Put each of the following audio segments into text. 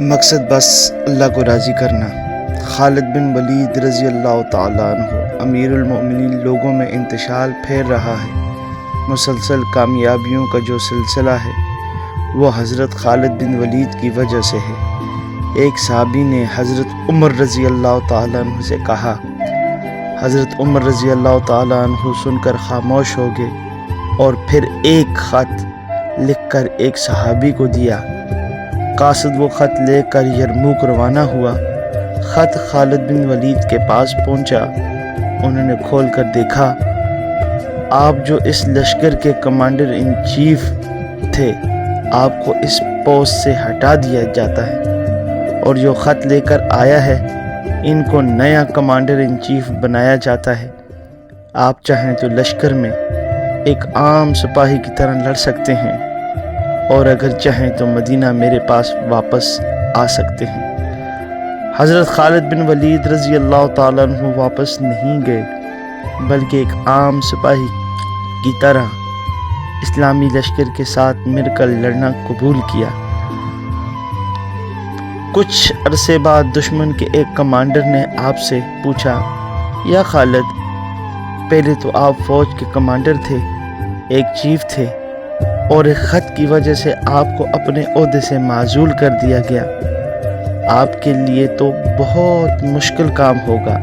مقصد بس اللہ کو راضی کرنا۔ خالد بن ولید رضی اللہ تعالیٰ عنہ امیر المؤمنین لوگوں میں انتشار پھیر رہا ہے۔ مسلسل کامیابیوں کا جو سلسلہ ہے وہ حضرت خالد بن ولید کی وجہ سے ہے۔ ایک صحابی نے حضرت عمر رضی اللہ تعالیٰ عنہ سے کہا۔ حضرت عمر رضی اللہ تعالیٰ عنہ سن کر خاموش ہو گئے اور پھر ایک خط لکھ کر ایک صحابی کو دیا۔ قاصد وہ خط لے کر یرموک روانہ ہوا۔ خط خالد بن ولید کے پاس پہنچا۔ انہوں نے کھول کر دیکھا، آپ جو اس لشکر کے کمانڈر ان چیف تھے، آپ کو اس پوسٹ سے ہٹا دیا جاتا ہے، اور جو خط لے کر آیا ہے ان کو نیا کمانڈر ان چیف بنایا جاتا ہے۔ آپ چاہیں تو لشکر میں ایک عام سپاہی کی طرح لڑ سکتے ہیں، اور اگر چاہیں تو مدینہ میرے پاس واپس آ سکتے ہیں۔ حضرت خالد بن ولید رضی اللہ تعالیٰ عنہ واپس نہیں گئے، بلکہ ایک عام سپاہی کی طرح اسلامی لشکر کے ساتھ مل کر لڑنا قبول کیا۔ کچھ عرصے بعد دشمن کے ایک کمانڈر نے آپ سے پوچھا، یا خالد، پہلے تو آپ فوج کے کمانڈر تھے، ایک چیف تھے، اور ایک خط کی وجہ سے آپ کو اپنے عہدے سے معزول کر دیا گیا۔ آپ کے لیے تو بہت مشکل کام ہوگا۔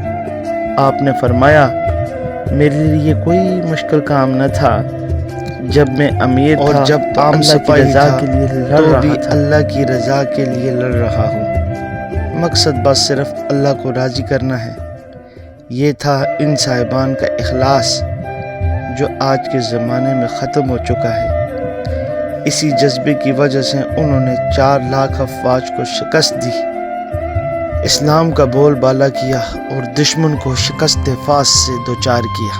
آپ نے فرمایا، میرے لیے کوئی مشکل کام نہ تھا۔ جب میں امیر تھا اور جب عام سپاہی تھا تو بھی اللہ کی رضا کے لیے لڑ رہا ہوں۔ مقصد بس صرف اللہ کو راضی کرنا ہے۔ یہ تھا ان صاحبان کا اخلاص جو آج کے زمانے میں ختم ہو چکا ہے۔ اسی جذبے کی وجہ سے انہوں نے 4 لاکھ افواج کو شکست دی، اسلام کا بول بالا کیا اور دشمن کو شکست فاس سے دوچار کیا۔